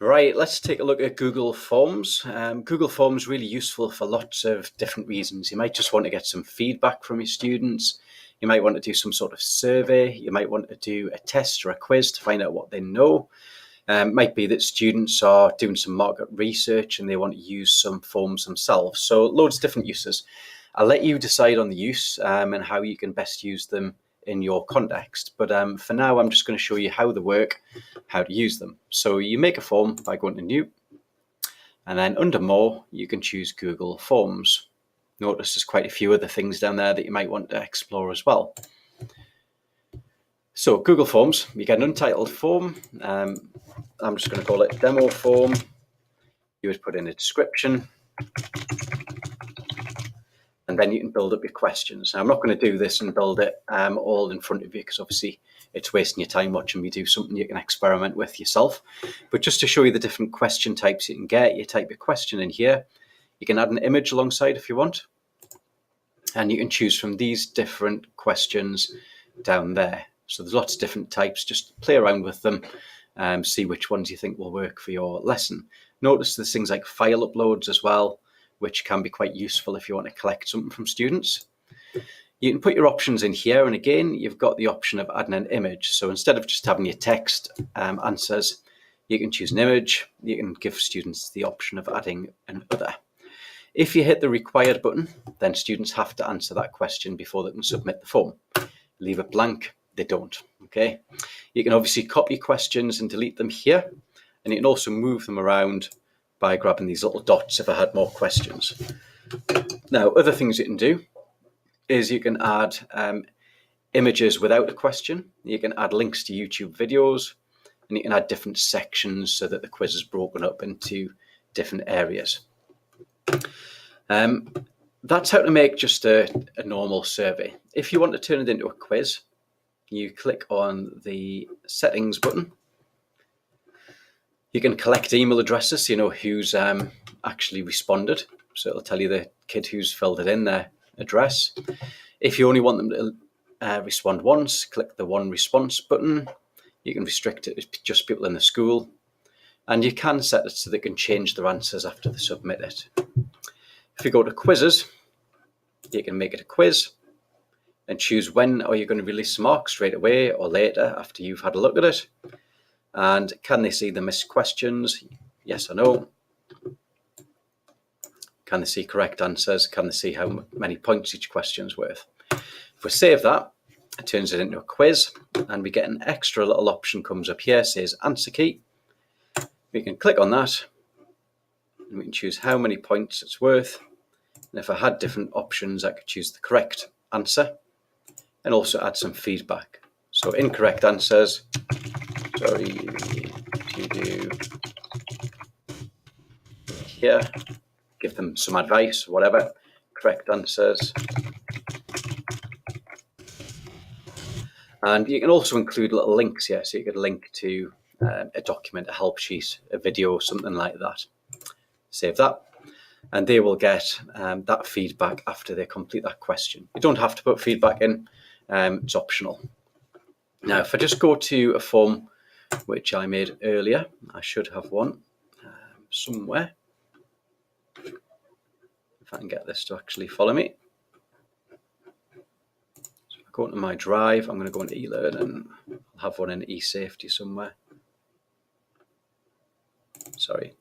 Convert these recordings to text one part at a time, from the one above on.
Right, let's take a look at Google Forms. Google Forms really useful for lots of different reasons. You might just want to get some feedback from your students. You might want to do some sort of survey. You might want to do a test or a quiz to find out what they know. Might be that students are doing some market research and they want to use some forms themselves. So loads of different uses. I'll let you decide on the use and how you can best use them in your context. But for now, I'm just going to show you how they work, how to use them. So you make a form by going to New, and then under More, you can choose Google Forms. Notice there's quite a few other things down there that you might want to explore as well. So Google Forms, you get an untitled form. I'm just going to call it demo form. You would put in a description, and then you can build up your questions. Now, I'm not going to do this and build it all in front of you because obviously it's wasting your time watching me do something you can experiment with yourself. But just to show you the different question types you can get, you type your question in here. You can add an image alongside if you want. And you can choose from these different questions down there. So there's lots of different types. Just play around with them, see which ones you think will work for your lesson. Notice there's things like file uploads as well, which can be quite useful if you want to collect something from students. You can put your options in here, and again, you've got the option of adding an image. So instead of just having your text answers, you can choose an image. You can give students the option of adding an other. If you hit the required button, then students have to answer that question before they can submit the form. Leave it blank, they don't, okay? You can obviously copy questions and delete them here, and you can also move them around by grabbing these little dots if I had more questions. Now, other things you can do is you can add images without a question. You can add links to YouTube videos, and you can add different sections so that the quiz is broken up into different areas. That's how to make just a normal survey. If you want to turn it into a quiz, you click on the settings button. You can collect email addresses so you know who's actually responded. So it'll tell you the kid who's filled it in, their address. If you only want them to respond once, click the one response button. You can restrict it to just people in the school. And you can set it so they can change their answers after they submit it. If you go to quizzes, you can make it a quiz and choose when are you going to release marks, straight away or later after you've had a look at it. And can they see the missed questions? Yes or no. Can they see correct answers? Can they see how many points each question is worth? If we save that, it turns it into a quiz, and we get an extra little option comes up here, says answer key. We can click on that, and we can choose how many points it's worth. And if I had different options, I could choose the correct answer and also add some feedback. So incorrect answers, sorry, to do here, give them some advice, whatever. Correct answers. And you can also include little links here. So you could link to a document, a help sheet, a video, something like that. Save that. And they will get that feedback after they complete that question. You don't have to put feedback in, it's optional. Now, if I just go to a form which I made earlier, I should have one somewhere. If I can get this to actually follow me. So if I go into my drive, I'm going to go into eLearning. I'll have one in eSafety somewhere. Sorry.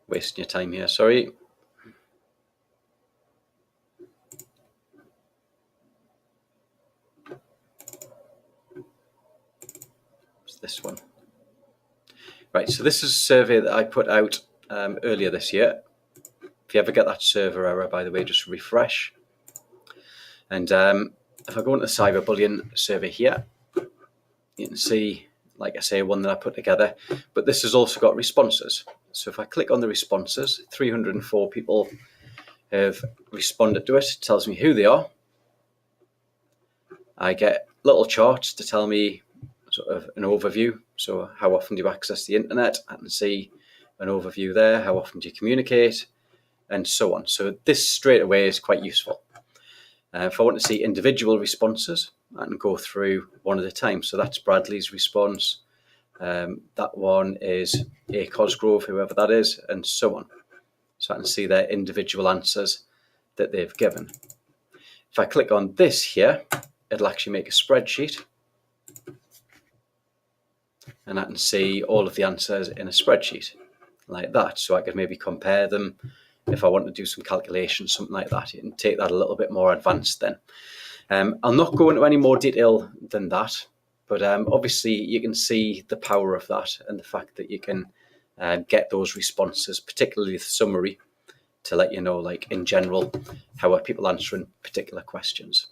Wasting your time here, sorry. It's this one. Right, so this is a survey that I put out earlier this year. If you ever get that server error, by the way, just refresh. And if I go into the cyberbullying survey here, you can see, like I say, one that I put together, but this has also got responses. So if I click on the responses, 304 people have responded to it. It tells me who they are. I get little charts to tell me sort of an overview. So how often do you access the internet? I can see an overview there. How often do you communicate? and so on. So this straight away is quite useful. If I want to see individual responses, I can go through one at a time. So that's Bradley's response. That one is A. Cosgrove, whoever that is, and so on. So I can see their individual answers that they've given. If I click on this here, it'll actually make a spreadsheet. And I can see all of the answers in a spreadsheet like that. So I could maybe compare them if I want to do some calculations, something like that. You can take that a little bit more advanced then. I'll not go into any more detail than that, but obviously you can see the power of that and the fact that you can get those responses, particularly the summary, to let you know, like in general, how are people answering particular questions.